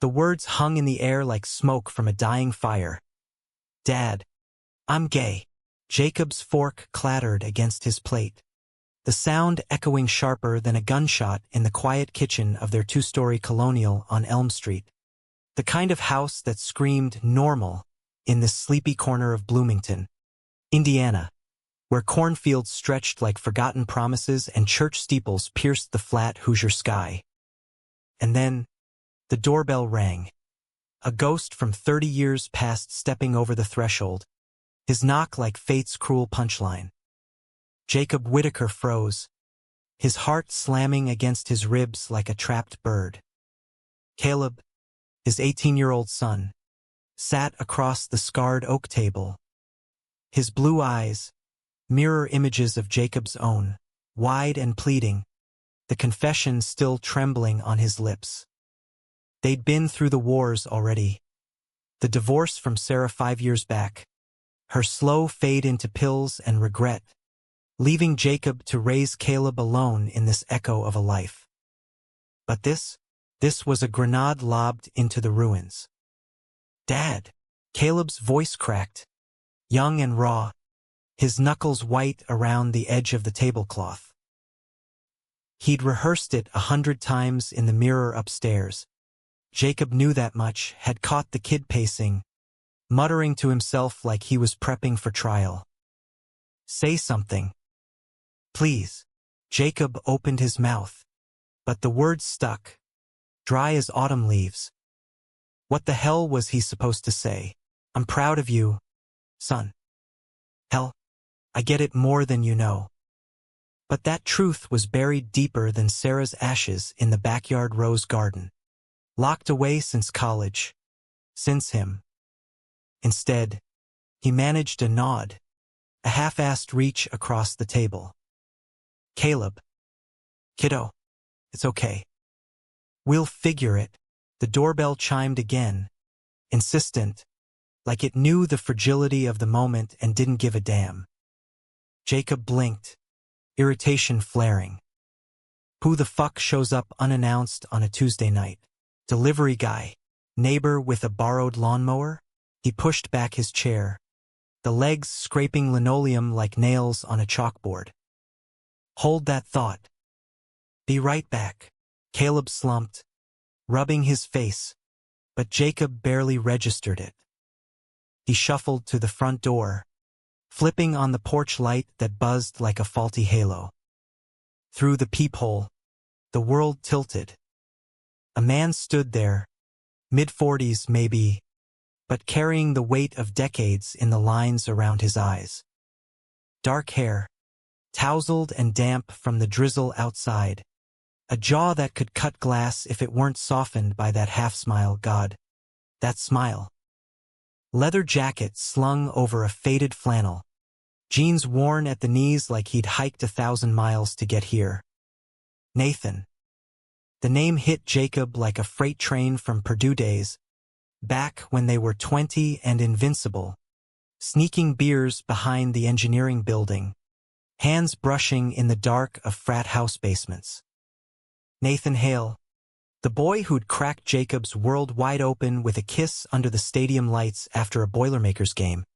The words hung in the air like smoke from a dying fire. "Dad, I'm gay." Jacob's fork clattered against his plate, the sound echoing sharper than a gunshot in the quiet kitchen of their two-story colonial on Elm Street. The kind of house that screamed normal in this sleepy corner of Bloomington, Indiana, where cornfields stretched like forgotten promises and church steeples pierced the flat Hoosier sky. And then, the doorbell rang. A ghost from 30 years past stepping over the threshold, his knock like fate's cruel punchline. Jacob Whitaker froze, his heart slamming against his ribs like a trapped bird. Caleb, his 18-year-old son, sat across the scarred oak table. His blue eyes, mirror images of Jacob's own, wide and pleading, the confession still trembling on his lips. They'd been through the wars already. The divorce from Sarah 5 years back, her slow fade into pills and regret, leaving Jacob to raise Caleb alone in this echo of a life. But this was a grenade lobbed into the ruins. "Dad!" Caleb's voice cracked, young and raw, his knuckles white around the edge of the tablecloth. He'd rehearsed it 100 times in the mirror upstairs. Jacob knew that much, had caught the kid pacing, muttering to himself like he was prepping for trial. "Say something. Please." Jacob opened his mouth, but the words stuck, dry as autumn leaves. What the hell was he supposed to say? "I'm proud of you, son." Hell, I get it more than you know. But that truth was buried deeper than Sarah's ashes in the backyard rose garden, locked away since college, since him. Instead, he managed a nod, a half-assed reach across the table. "Caleb. Kiddo, it's okay. We'll figure it." The doorbell chimed again, insistent, like it knew the fragility of the moment and didn't give a damn. Jacob blinked, irritation flaring. Who the fuck shows up unannounced on a Tuesday night? Delivery guy? Neighbor with a borrowed lawnmower? He pushed back his chair, the legs scraping linoleum like nails on a chalkboard. "Hold that thought. Be right back." Caleb slumped, rubbing his face, but Jacob barely registered it. He shuffled to the front door, flipping on the porch light that buzzed like a faulty halo. Through the peephole, the world tilted. A man stood there, mid-40s maybe, but carrying the weight of decades in the lines around his eyes. Dark hair, tousled and damp from the drizzle outside, a jaw that could cut glass if it weren't softened by that half-smile. God, that smile. Leather jacket slung over a faded flannel, jeans worn at the knees like he'd hiked 1,000 miles to get here. Nathan. The name hit Jacob like a freight train from Purdue days, back when they were 20 and invincible, sneaking beers behind the engineering building, hands brushing in the dark of frat house basements. Nathan Hale, the boy who'd cracked Jacob's world wide open with a kiss under the stadium lights after a Boilermakers game,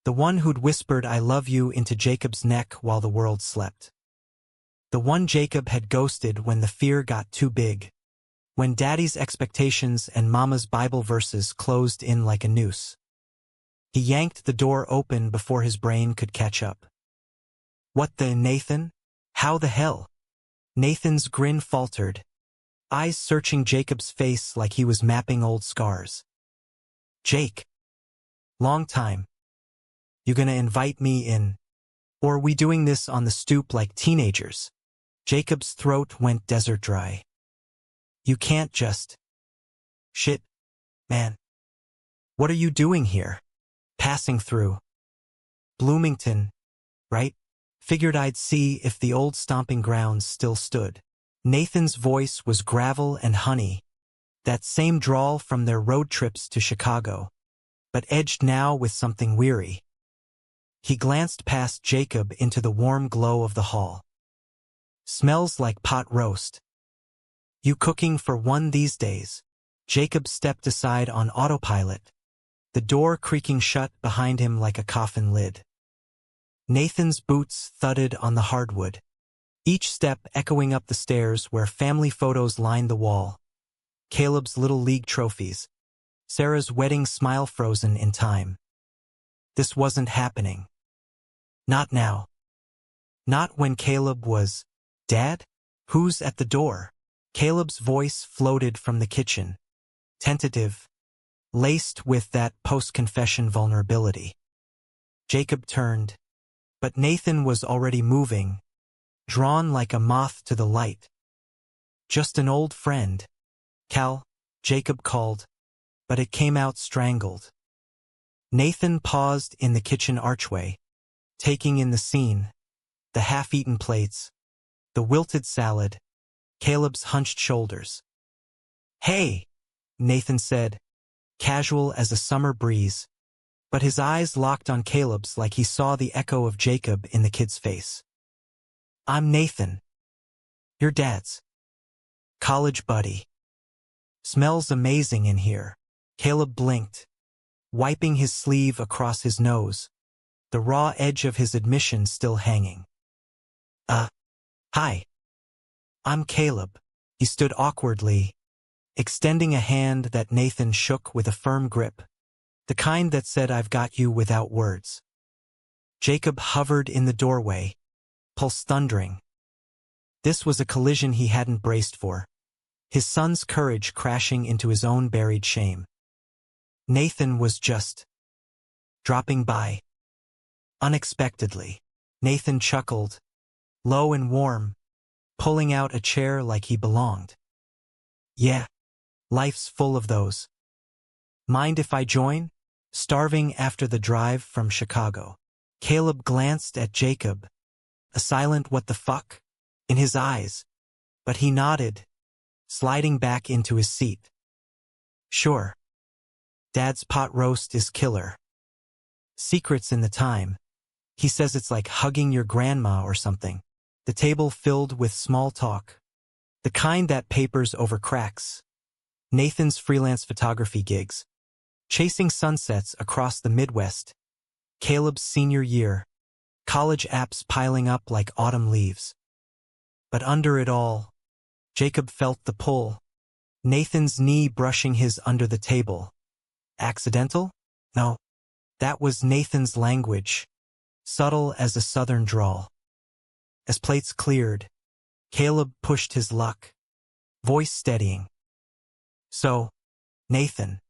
the one who'd whispered "I love you" into Jacob's neck while the world slept. The one Jacob had ghosted when the fear got too big, when Daddy's expectations and Mama's Bible verses closed in like a noose. He yanked the door open before his brain could catch up. "What the, Nathan? How the hell?" Nathan's grin faltered, eyes searching Jacob's face like he was mapping old scars. "Jake. Long time. You gonna invite me in? Or we doing this on the stoop like teenagers?" Jacob's throat went desert dry. "You can't just..." "Shit, man. What are you doing here? Passing through. Bloomington, right? Figured I'd see if the old stomping grounds still stood." Nathan's voice was gravel and honey, that same drawl from their road trips to Chicago, but edged now with something weary. He glanced past Jacob into the warm glow of the hall. "Smells like pot roast. You cooking for one these days?" Jacob stepped aside on autopilot, the door creaking shut behind him like a coffin lid. Nathan's boots thudded on the hardwood, each step echoing up the stairs where family photos lined the wall. Caleb's Little League trophies, Sarah's wedding smile frozen in time. This wasn't happening. Not now. Not when Caleb was, "Dad? Who's at the door?" Caleb's voice floated from the kitchen, tentative, laced with that post-confession vulnerability. Jacob turned, but Nathan was already moving, drawn like a moth to the light. "Just an old friend, Cal," Jacob called, but it came out strangled. Nathan paused in the kitchen archway, taking in the scene, the half-eaten plates, the wilted salad, Caleb's hunched shoulders. "Hey," Nathan said, casual as a summer breeze, but his eyes locked on Caleb's like he saw the echo of Jacob in the kid's face. "I'm Nathan. Your dad's college buddy. Smells amazing in here." Caleb blinked, wiping his sleeve across his nose, the raw edge of his admission still hanging. Hi. I'm Caleb." He stood awkwardly, extending a hand that Nathan shook with a firm grip, the kind that said, "I've got you," without words. Jacob hovered in the doorway, pulse thundering. This was a collision he hadn't braced for, his son's courage crashing into his own buried shame. Nathan was just dropping by. Unexpectedly, Nathan chuckled, low and warm, pulling out a chair like he belonged. "Yeah, life's full of those. Mind if I join? Starving after the drive from Chicago." Caleb glanced at Jacob, a silent "what the fuck" in his eyes, but he nodded, sliding back into his seat. "Sure. Dad's pot roast is killer. Secrets in the time. He says it's like hugging your grandma or something." The table filled with small talk, the kind that papers over cracks. Nathan's freelance photography gigs, chasing sunsets across the Midwest. Caleb's senior year, college apps piling up like autumn leaves. But under it all, Jacob felt the pull, Nathan's knee brushing his under the table. Accidental? No. That was Nathan's language, subtle as a southern drawl. As plates cleared, Caleb pushed his luck, voice steadying. "So, Nathan,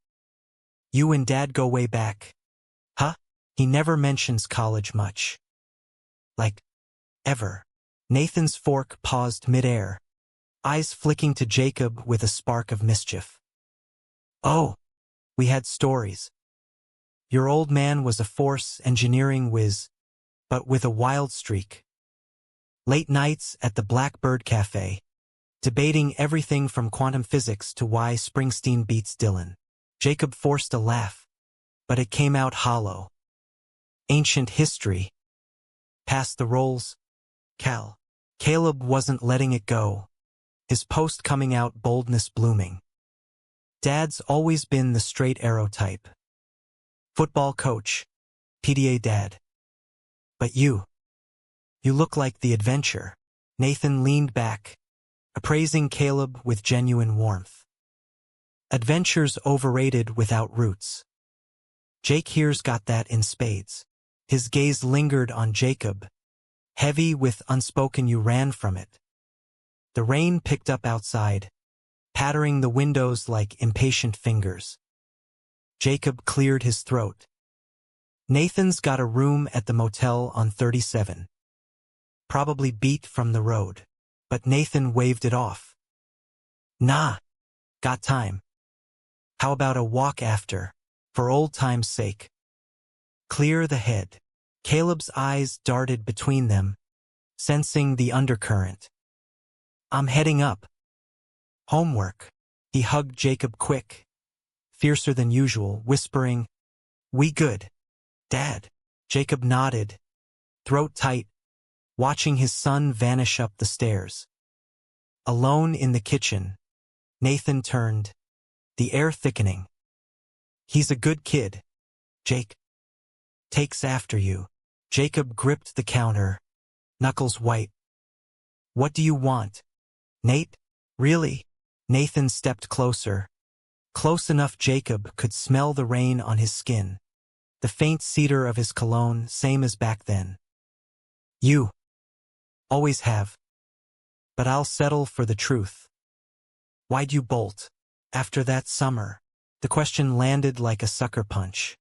you and Dad go way back, huh?" He never mentions college much. Like, ever. Nathan's fork paused midair, eyes flicking to Jacob with a spark of mischief. "Oh, we had stories. Your old man was a force engineering whiz, but with a wild streak. Late nights at the Blackbird Cafe, debating everything from quantum physics to why Springsteen beats Dylan." Jacob forced a laugh, but it came out hollow. "Ancient history. Pass the rolls, Cal." Caleb wasn't letting it go, his post coming out boldness blooming. "Dad's always been the straight arrow type. Football coach, PTA dad. But you look like the adventure." Nathan leaned back, appraising Caleb with genuine warmth. "Adventure's overrated without roots. Jake here's got that in spades." His gaze lingered on Jacob, heavy with unspoken "you ran from it." The rain picked up outside, pattering the windows like impatient fingers. Jacob cleared his throat. "Nathan's got a room at the motel on 37. Probably beat from the road." But Nathan waved it off. "Nah, got time. How about a walk after, for old time's sake?" "Clear the head." Caleb's eyes darted between them, sensing the undercurrent. "I'm heading up. Homework." He hugged Jacob quick, fiercer than usual, whispering, "We good, Dad?" Jacob nodded, throat tight, watching his son vanish up the stairs. Alone in the kitchen, Nathan turned, the air thickening. He's a good kid, Jake. Takes after you. Jacob gripped the counter, knuckles white. What do you want? Nate? Really? Nathan stepped closer. Close enough Jacob could smell the rain on his skin. The faint cedar of his cologne, same as back then. You. Always have. But I'll settle for the truth. Why'd you bolt? After that summer? The question landed like a sucker punch.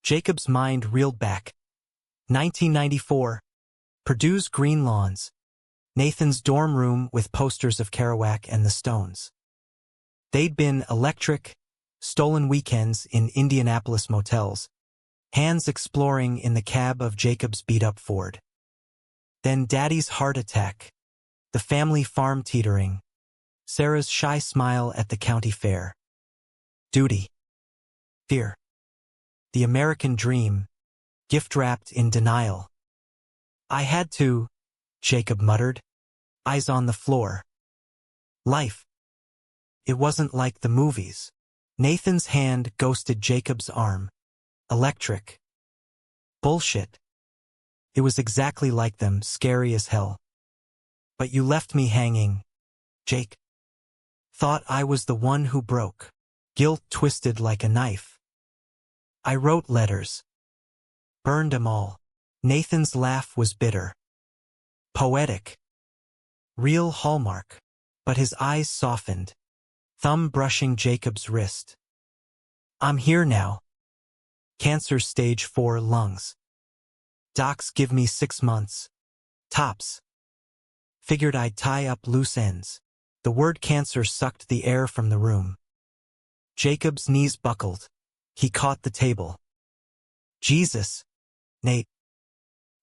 Jacob's mind reeled back. 1994. Purdue's green lawns. Nathan's dorm room with posters of Kerouac and the Stones. They'd been electric, stolen weekends in Indianapolis motels, hands exploring in the cab of Jacob's beat-up Ford. Then Daddy's heart attack, the family farm teetering, Sarah's shy smile at the county fair. Duty. Fear. The American dream, gift-wrapped in denial. I had to, Jacob muttered, eyes on the floor. Life. It wasn't like the movies. Nathan's hand ghosted Jacob's arm. Electric. Bullshit. It was exactly like them, scary as hell. But you left me hanging, Jake. Thought I was the one who broke. Guilt twisted like a knife. I wrote letters. Burned 'em all. Nathan's laugh was bitter. Poetic. Real hallmark. But his eyes softened. Thumb brushing Jacob's wrist. I'm here now. Cancer stage 4 lungs. Docs give me 6 months. Tops. Figured I'd tie up loose ends. The word cancer sucked the air from the room. Jacob's knees buckled. He caught the table. Jesus. Nate.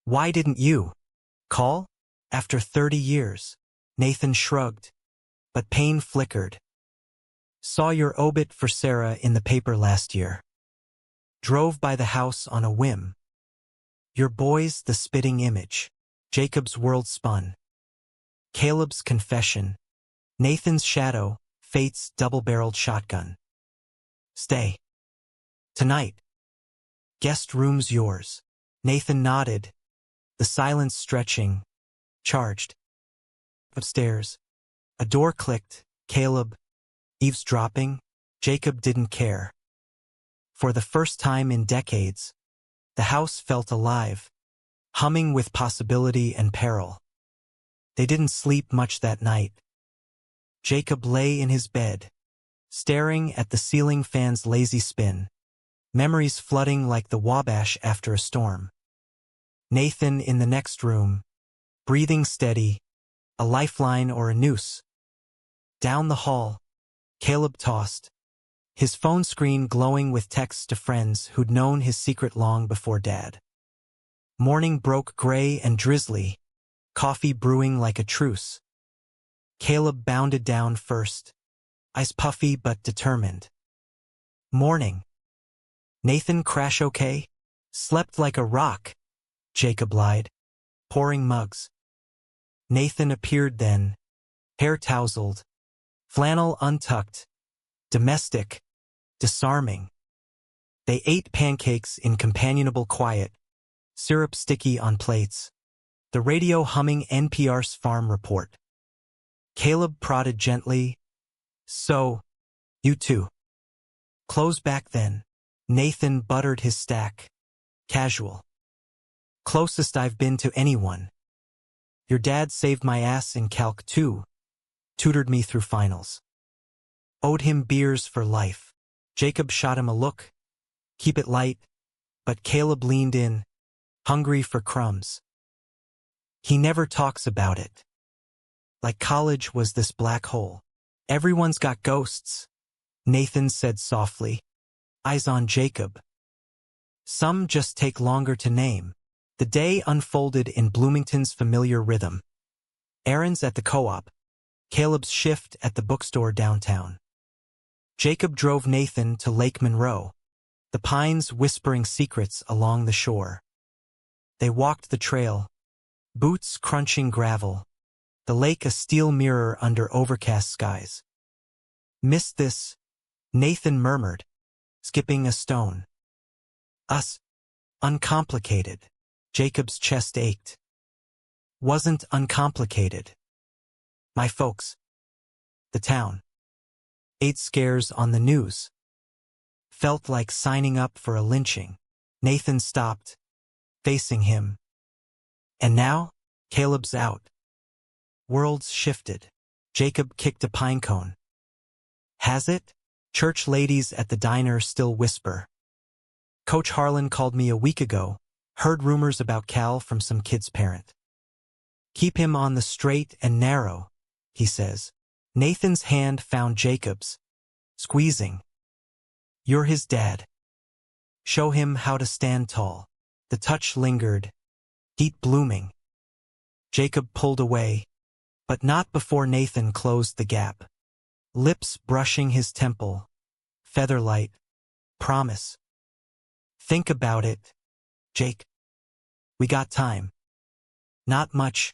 Why didn't you call? After 30 years. Nathan shrugged. But pain flickered. Saw your obit for Sarah in the paper last year. Drove by the house on a whim. Your boy's the spitting image. Jacob's world spun. Caleb's confession. Nathan's shadow, fate's double-barreled shotgun. Stay. Tonight. Guest room's yours. Nathan nodded. The silence stretching. Charged. Upstairs. A door clicked. Caleb. Eavesdropping. Jacob didn't care. For the first time in decades, the house felt alive, humming with possibility and peril. They didn't sleep much that night. Jacob lay in his bed, staring at the ceiling fan's lazy spin, memories flooding like the Wabash after a storm. Nathan in the next room, breathing steady, a lifeline or a noose. Down the hall, Caleb tossed, his phone screen glowing with texts to friends who'd known his secret long before Dad. Morning broke gray and drizzly, coffee brewing like a truce. Caleb bounded down first, eyes puffy but determined. Morning. Nathan crash okay? Slept like a rock, Jacob lied, pouring mugs. Nathan appeared then, hair tousled, flannel untucked, domestic, disarming. They ate pancakes in companionable quiet, syrup sticky on plates, the radio humming NPR's farm report. Caleb prodded gently. So, you too. Close back then. Nathan buttered his stack. Casual. Closest I've been to anyone. Your dad saved my ass in Calc too. Tutored me through finals. Owed him beers for life. Jacob shot him a look. Keep it light. But Caleb leaned in, hungry for crumbs. He never talks about it. Like college was this black hole. Everyone's got ghosts, Nathan said softly, eyes on Jacob. Some just take longer to name. The day unfolded in Bloomington's familiar rhythm. Errands at the co-op, Caleb's shift at the bookstore downtown. Jacob drove Nathan to Lake Monroe, the pines whispering secrets along the shore. They walked the trail, boots crunching gravel, the lake a steel mirror under overcast skies. Missed this, Nathan murmured, skipping a stone. Us. Uncomplicated. Jacob's chest ached. Wasn't uncomplicated. My folks. The town. 8 scares on the news. Felt like signing up for a lynching. Nathan stopped, facing him. And now, Caleb's out. Worlds shifted. Jacob kicked a pine cone. Has it? Church ladies at the diner still whisper. Coach Harlan called me a week ago, heard rumors about Cal from some kid's parent. Keep him on the straight and narrow, he says. Nathan's hand found Jacob's, squeezing. You're his dad. Show him how to stand tall. The touch lingered, heat blooming. Jacob pulled away, but not before Nathan closed the gap. Lips brushing his temple. Featherlight. Promise. Think about it, Jake. We got time. Not much,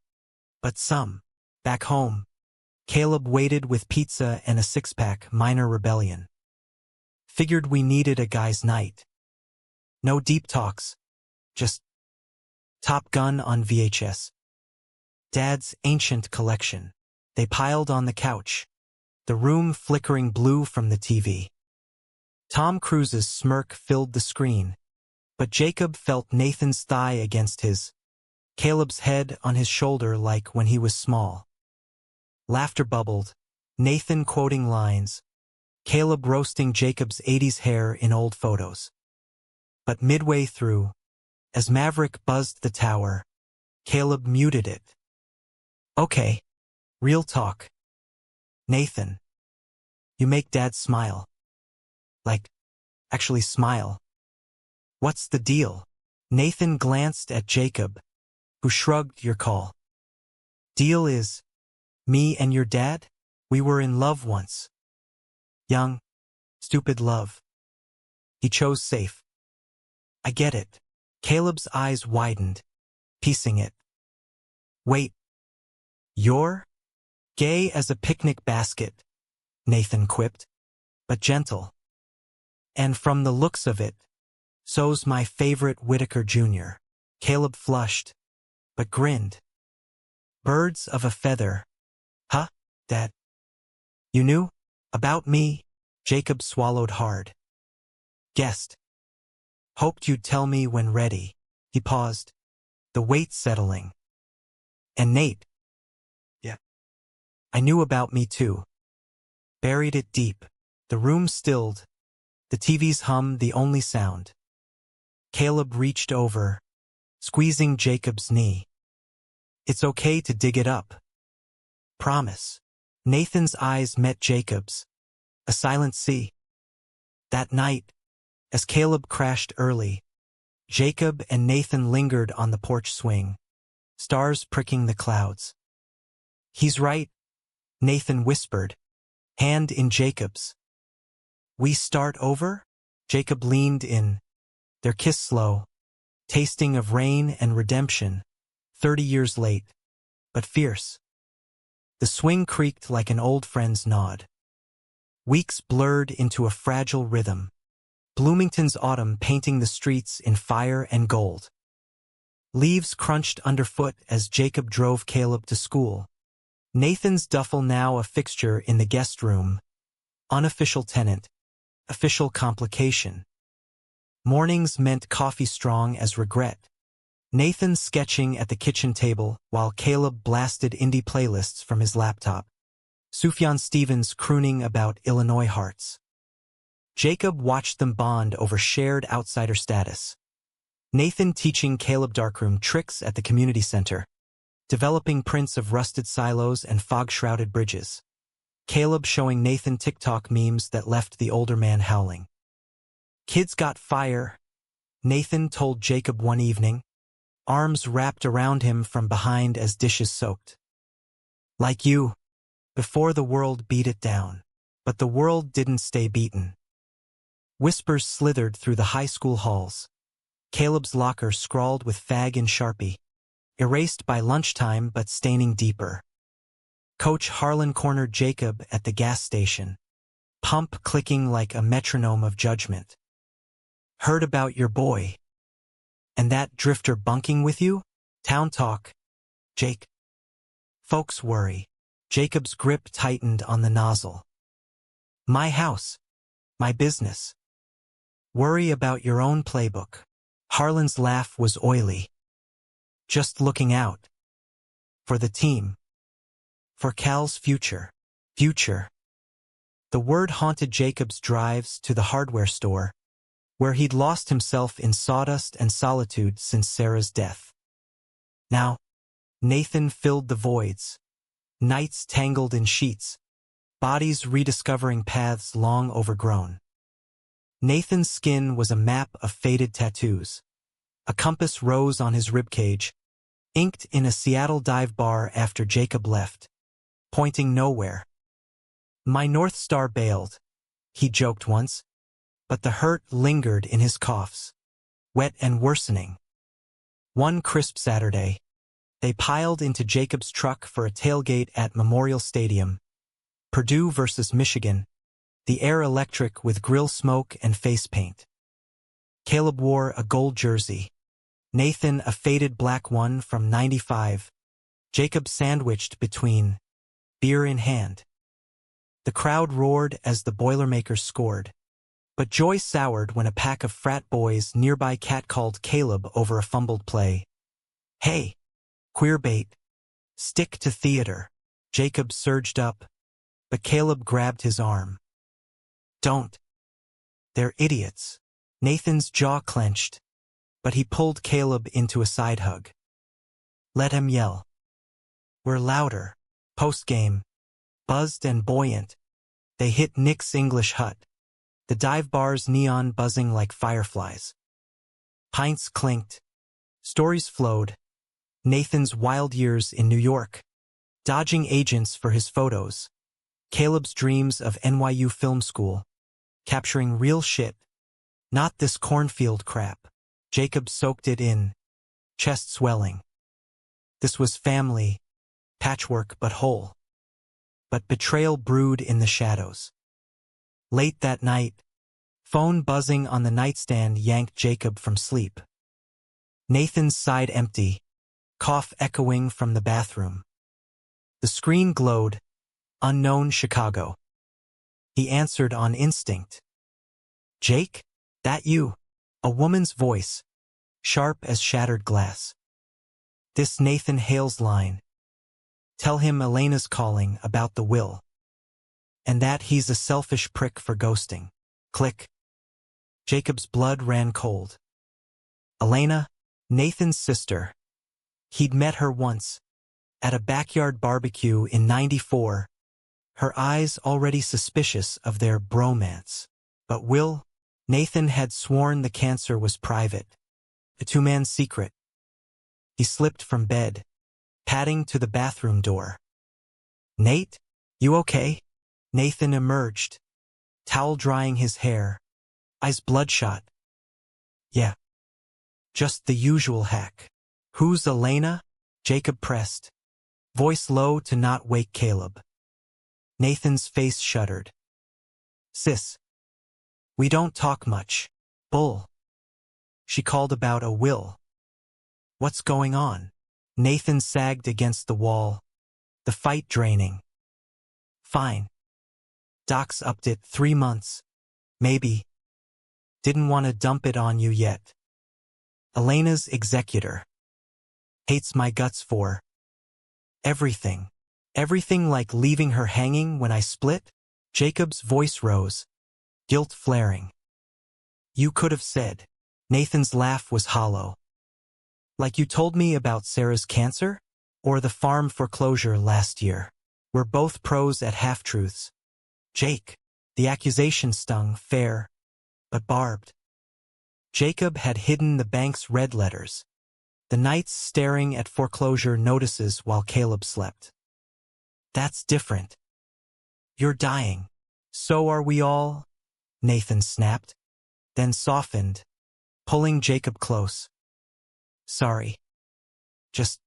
but some. Back home, Caleb waited with pizza and a 6-pack. Minor rebellion. Figured we needed a guy's night. No deep talks. Just Top Gun on VHS. Dad's ancient collection. They piled on the couch, the room flickering blue from the TV. Tom Cruise's smirk filled the screen, but Jacob felt Nathan's thigh against his, Caleb's head on his shoulder like when he was small. Laughter bubbled, Nathan quoting lines, Caleb roasting Jacob's 80s hair in old photos. But midway through, as Maverick buzzed the tower, Caleb muted it. Okay, real talk. Nathan, you make Dad smile. Like, actually smile. What's the deal? Nathan glanced at Jacob, who shrugged. Your call. Deal is, me and your dad, we were in love once. Young, stupid love. He chose safe. I get it. Caleb's eyes widened, piecing it. Wait. You're gay as a picnic basket, Nathan quipped, but gentle. And from the looks of it, so's my favorite Whitaker Jr. Caleb flushed, but grinned. Birds of a feather. Huh, Dad? You knew? About me? Jacob swallowed hard. Guessed. Hoped you'd tell me when ready. He paused, the weight settling. And Nate? Yeah. I knew about me too. Buried it deep. The room stilled. The TV's hum the only sound. Caleb reached over, squeezing Jacob's knee. It's okay to dig it up. Promise. Nathan's eyes met Jacob's. A silent sea. That night, as Caleb crashed early, Jacob and Nathan lingered on the porch swing, stars pricking the clouds. He's right, Nathan whispered, hand in Jacob's. We start over? Jacob leaned in, their kiss slow, tasting of rain and redemption, 30 years late, but fierce. The swing creaked like an old friend's nod. Weeks blurred into a fragile rhythm. Bloomington's autumn painting the streets in fire and gold. Leaves crunched underfoot as Jacob drove Caleb to school. Nathan's duffel now a fixture in the guest room. Unofficial tenant. Official complication. Mornings meant coffee strong as regret. Nathan sketching at the kitchen table while Caleb blasted indie playlists from his laptop. Sufjan Stevens crooning about Illinois hearts. Jacob watched them bond over shared outsider status. Nathan teaching Caleb darkroom tricks at the community center, developing prints of rusted silos and fog-shrouded bridges. Caleb showing Nathan TikTok memes that left the older man howling. Kids got fire, Nathan told Jacob one evening, arms wrapped around him from behind as dishes soaked. Like you, before the world beat it down. But the world didn't stay beaten. Whispers slithered through the high school halls. Caleb's locker scrawled with fag and Sharpie, erased by lunchtime but staining deeper. Coach Harlan cornered Jacob at the gas station. pump clicking like a metronome of judgment. Heard about your boy. And that drifter bunking with you? Town talk. Jake. Folks worry. Jacob's grip tightened on the nozzle. My house. My business. Worry about your own playbook. Harlan's laugh was oily. Just looking out. For the team. For Cal's future. Future. The word haunted Jacob's drives to the hardware store, where he'd lost himself in sawdust and solitude since Sarah's death. Now, Nathan filled the voids. Nights tangled in sheets, bodies rediscovering paths long overgrown. Nathan's skin was a map of faded tattoos. A compass rose on his ribcage, inked in a Seattle dive bar after Jacob left, pointing nowhere. My North Star bailed, he joked once, but the hurt lingered in his coughs, wet and worsening. One crisp Saturday, they piled into Jacob's truck for a tailgate at Memorial Stadium. Purdue versus Michigan, the air electric with grill smoke and face paint. Caleb wore a gold jersey. Nathan a faded black one from '95. Jacob sandwiched between, beer in hand. The crowd roared as the Boilermakers scored, but joy soured when a pack of frat boys nearby catcalled Caleb over a fumbled play. Hey, queerbait, stick to theater. Jacob surged up, but Caleb grabbed his arm. Don't. They're idiots. Nathan's jaw clenched, but he pulled Caleb into a side hug. Let him yell. We're louder. Post-game, buzzed and buoyant, they hit Nick's English hut, the dive bar's neon buzzing like fireflies. Pints clinked. Stories flowed. Nathan's wild years in New York, dodging agents for his photos. Caleb's dreams of NYU film school, capturing real shit, not this cornfield crap. Jacob soaked it in, chest swelling. This was family, patchwork but whole. But betrayal brewed in the shadows. Late that night, phone buzzing on the nightstand yanked Jacob from sleep. Nathan's side empty, cough echoing from the bathroom. The screen glowed, unknown Chicago. He answered on instinct. Jake? That you? A woman's voice, sharp as shattered glass. This Nathan Hale's line. Tell him Elena's calling about the will. And that he's a selfish prick for ghosting. Click. Jacob's blood ran cold. Elena, Nathan's sister. He'd met her once, at a backyard barbecue in '94, her eyes already suspicious of their bromance. But Will? Nathan had sworn the cancer was private, a two-man secret. He slipped from bed, padding to the bathroom door. Nate? You okay? Nathan emerged, towel drying his hair, eyes bloodshot. Yeah. Just the usual hack. Who's Elena? Jacob pressed, voice low to not wake Caleb. Nathan's face shuddered. Sis. We don't talk much. Bull. She called about a will. What's going on? Nathan sagged against the wall, the fight draining. Fine. Doc's upped it 3 months. Maybe. Didn't want to dump it on you yet. Elena's executor. Hates my guts for everything. Everything like leaving her hanging when I split? Jacob's voice rose, guilt flaring. You could have said. Nathan's laugh was hollow. Like you told me about Sarah's cancer? Or the farm foreclosure last year? We're both pros at half-truths. Jake. The accusation stung fair, but barbed. Jacob had hidden the bank's red letters, the nights staring at foreclosure notices while Caleb slept. That's different. You're dying. So are we all, Nathan snapped, then softened, pulling Jacob close. Sorry. Just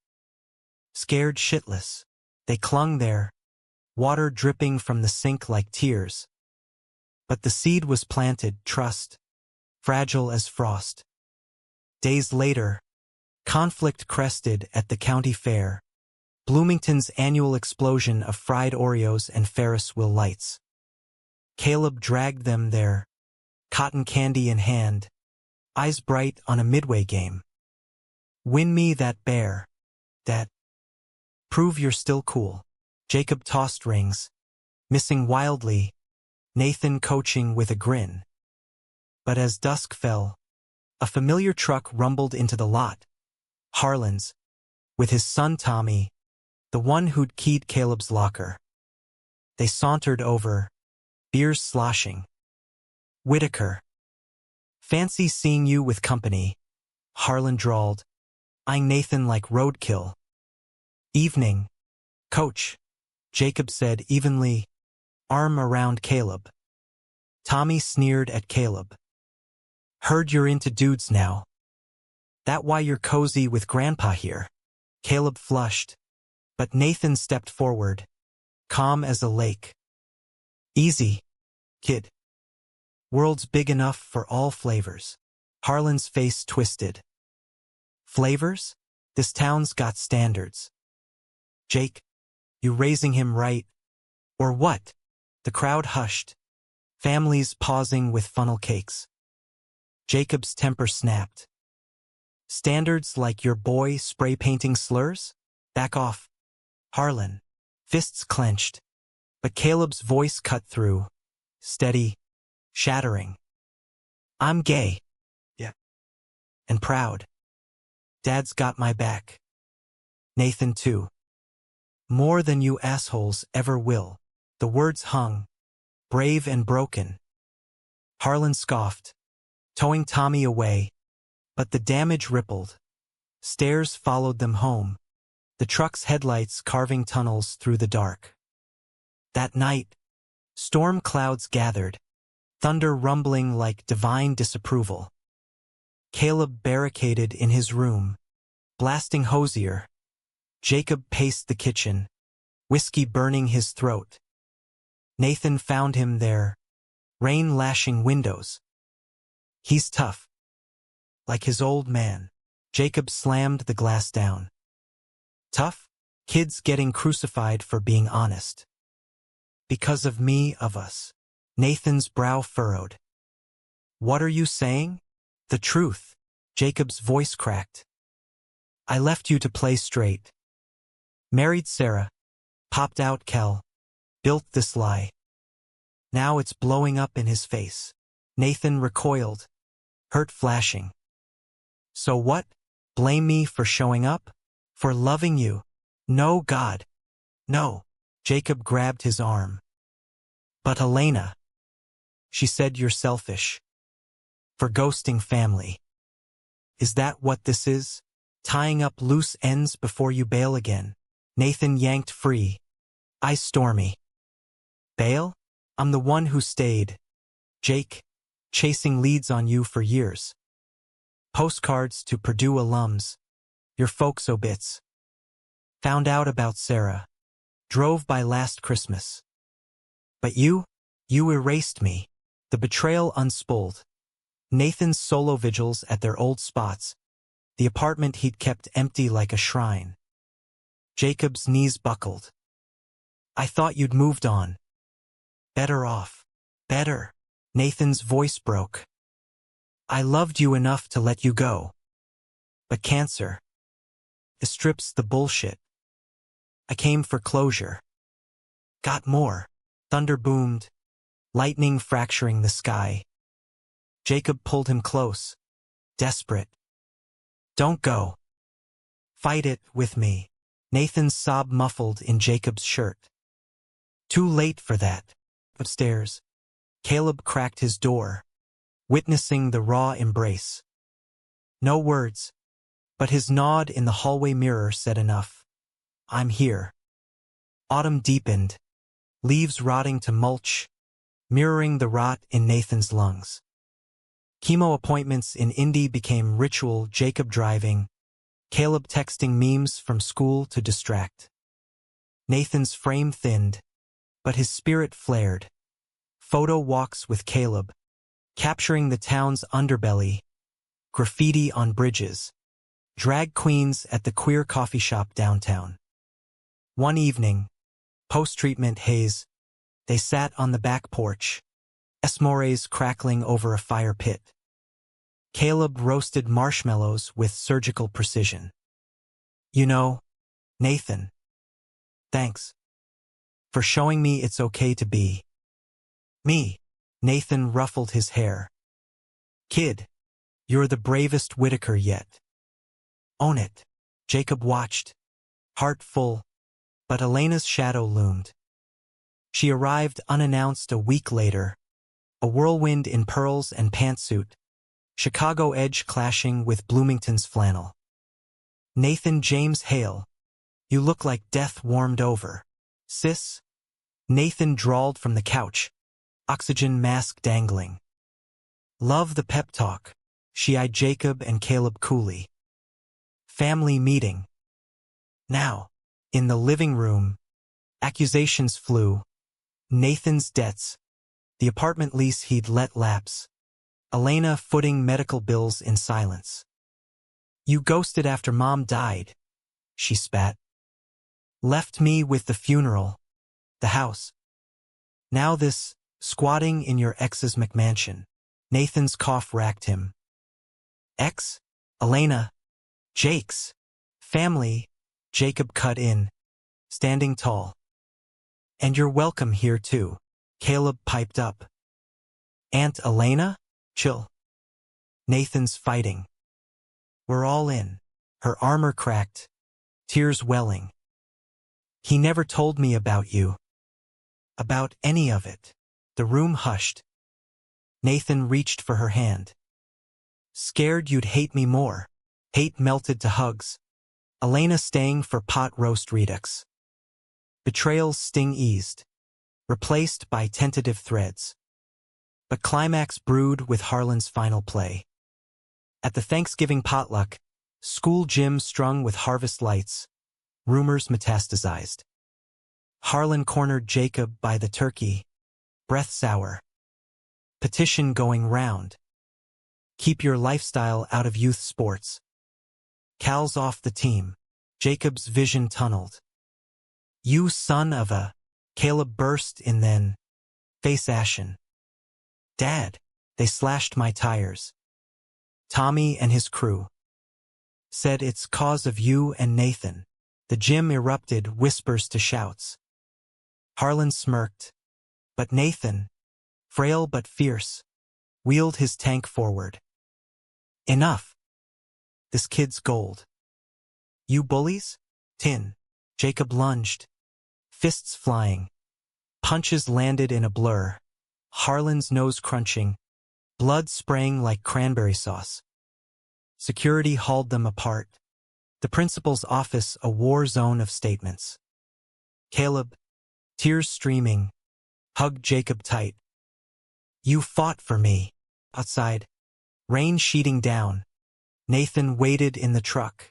scared shitless. They clung there, water dripping from the sink like tears. But the seed was planted, trust, fragile as frost. Days later, conflict crested at the county fair, Bloomington's annual explosion of fried Oreos and Ferris wheel lights. Caleb dragged them there, cotton candy in hand, eyes bright on a midway game. Win me that bear, Dad. Prove you're still cool. Jacob tossed rings, missing wildly, Nathan coaching with a grin. But as dusk fell, a familiar truck rumbled into the lot. Harlan's, with his son Tommy, the one who'd keyed Caleb's locker. They sauntered over, beers sloshing. Whitaker. Fancy seeing you with company, Harlan drawled, eyeing Nathan like roadkill. Evening, Coach, Jacob said evenly, arm around Caleb. Tommy sneered at Caleb. Heard you're into dudes now. That why you're cozy with Grandpa here? Caleb flushed, but Nathan stepped forward, calm as a lake. Easy, kid. World's big enough for all flavors. Harlan's face twisted. Flavors? This town's got standards. Jake, you raising him right? Or what? The crowd hushed, families pausing with funnel cakes. Jacob's temper snapped. Standards like your boy spray painting slurs? Back off. Harlan, fists clenched. But Caleb's voice cut through, steady, shattering. I'm gay. Yeah. And proud. Dad's got my back. Nathan too. More than you assholes ever will. The words hung, brave and broken. Harlan scoffed, towing Tommy away, but the damage rippled. Stairs followed them home, the truck's headlights carving tunnels through the dark. That night, storm clouds gathered, thunder rumbling like divine disapproval. Caleb barricaded in his room, blasting Hosier. Jacob paced the kitchen, whiskey burning his throat. Nathan found him there, rain lashing windows. He's tough. Like his old man. Jacob slammed the glass down. Tough? Kids getting crucified for being honest. Because of me, of us. Nathan's brow furrowed. What are you saying? The truth. Jacob's voice cracked. I left you to play straight. Married Sarah. Popped out Kel. Built this lie. Now it's blowing up in his face. Nathan recoiled, hurt flashing. So what? Blame me for showing up? For loving you? No, God. No. Jacob grabbed his arm. But Elena. She said you're selfish. For ghosting family. Is that what this is? Tying up loose ends before you bail again? Nathan yanked free. Eyes stormy. Bail? I'm the one who stayed. Jake, chasing leads on you for years. Postcards to Purdue alums. Your folks' obits. Found out about Sarah. Drove by last Christmas. But you erased me. The betrayal unspooled. Nathan's solo vigils at their old spots. The apartment he'd kept empty like a shrine. Jacob's knees buckled. I thought you'd moved on. Better off. Better. Nathan's voice broke. I loved you enough to let you go. But cancer. It strips the bullshit. I came for closure. Got more. Thunder boomed, lightning fracturing the sky. Jacob pulled him close, desperate. Don't go. Fight it with me. Nathan's sob muffled in Jacob's shirt. Too late for that. Upstairs, Caleb cracked his door, witnessing the raw embrace. No words, but his nod in the hallway mirror said enough. I'm here. Autumn deepened, leaves rotting to mulch, mirroring the rot in Nathan's lungs. Chemo appointments in Indy became ritual, Jacob driving, Caleb texting memes from school to distract. Nathan's frame thinned, but his spirit flared. Photo walks with Caleb, capturing the town's underbelly, graffiti on bridges, drag queens at the queer coffee shop downtown. One evening, post-treatment haze, they sat on the back porch, s'mores crackling over a fire pit. Caleb roasted marshmallows with surgical precision. You know, Nathan, thanks for showing me it's okay to be me. Nathan ruffled his hair. Kid, you're the bravest Whitaker yet. Own it. Jacob watched, heart full, but Elena's shadow loomed. She arrived unannounced a week later, a whirlwind in pearls and pantsuit, Chicago edge clashing with Bloomington's flannel. Nathan James Hale, you look like death warmed over. Sis? Nathan drawled from the couch, oxygen mask dangling. Love the pep talk, she eyed Jacob and Caleb coolly. Family meeting. Now, in the living room, accusations flew. Nathan's debts, the apartment lease he'd let lapse. Elena footing medical bills in silence. You ghosted after Mom died, she spat. Left me with the funeral, the house. Now this, squatting in your ex's McMansion. Nathan's cough racked him. Ex? Elena. Jake's. Family. Jacob cut in, standing tall. And you're welcome here too, Caleb piped up. Aunt Elena? Chill. Nathan's fighting. We're all in. Her armor cracked, tears welling. He never told me about you. About any of it. The room hushed. Nathan reached for her hand. Scared you'd hate me more. Hate melted to hugs. Elena staying for pot roast redux. Betrayal's sting eased, replaced by tentative threads. But climax brewed with Harlan's final play. At the Thanksgiving potluck, school gym strung with harvest lights, rumors metastasized. Harlan cornered Jacob by the turkey, breath sour. Petition going round. Keep your lifestyle out of youth sports. Cal's off the team. Jacob's vision tunneled. You son of a... Caleb burst in then. Face ashen. Dad, they slashed my tires. Tommy and his crew. Said it's cause of you and Nathan. The gym erupted, whispers to shouts. Harlan smirked. But Nathan, frail but fierce, wheeled his tank forward. Enough. This kid's gold. You bullies? Tin. Jacob lunged. Fists flying. Punches landed in a blur. Harlan's nose crunching. Blood spraying like cranberry sauce. Security hauled them apart. The principal's office a war zone of statements. Caleb, tears streaming, hugged Jacob tight. You fought for me. Outside, rain sheeting down. Nathan waited in the truck.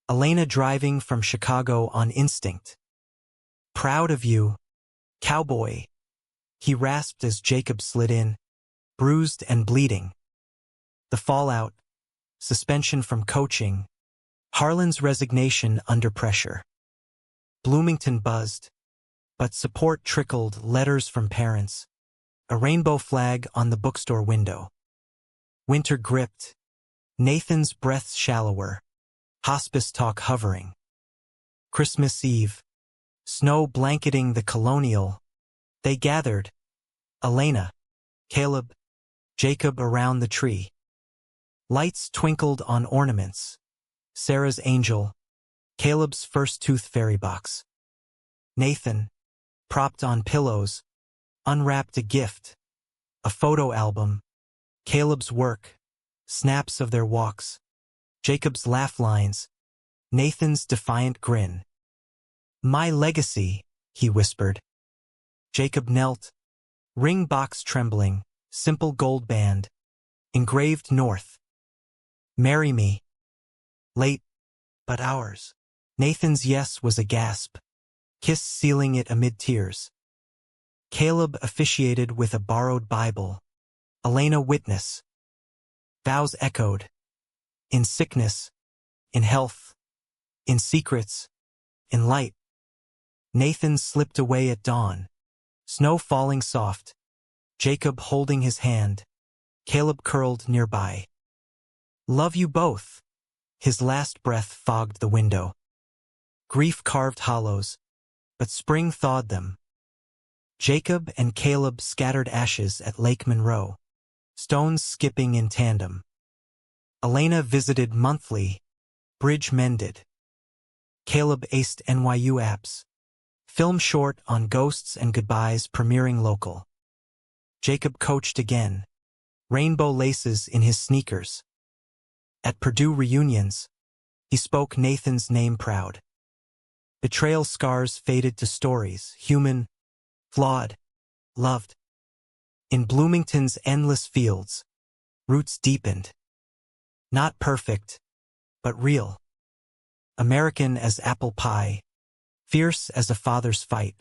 Elena driving from Chicago on instinct. Proud of you, cowboy. He rasped as Jacob slid in, bruised and bleeding. The fallout, suspension from coaching, Harlan's resignation under pressure. Bloomington buzzed, but support trickled, letters from parents, a rainbow flag on the bookstore window. Winter gripped, Nathan's breath shallower, hospice talk hovering. Christmas Eve, snow blanketing the colonial. They gathered, Elena, Caleb, Jacob around the tree. Lights twinkled on ornaments. Sarah's angel, Caleb's first tooth fairy box. Nathan, propped on pillows, unwrapped a gift. A photo album, Caleb's work, snaps of their walks. Jacob's laugh lines, Nathan's defiant grin. My legacy, he whispered. Jacob knelt, ring box trembling, simple gold band, engraved north. Marry me. Late, but ours. Nathan's yes was a gasp, kiss sealing it amid tears. Caleb officiated with a borrowed Bible. Elena witness. Vows echoed. In sickness, in health, in secrets, in light. Nathan slipped away at dawn. Snow falling soft. Jacob holding his hand. Caleb curled nearby. Love you both. His last breath fogged the window. Grief carved hollows, but spring thawed them. Jacob and Caleb scattered ashes at Lake Monroe, stones skipping in tandem. Elena visited monthly, bridge mended. Caleb aced NYU apps, film short on ghosts and goodbyes premiering local. Jacob coached again, rainbow laces in his sneakers. At Purdue reunions, he spoke Nathan's name proud. Betrayal scars faded to stories, human, flawed, loved. In Bloomington's endless fields, roots deepened. Not perfect, but real. American as apple pie, fierce as a father's fight.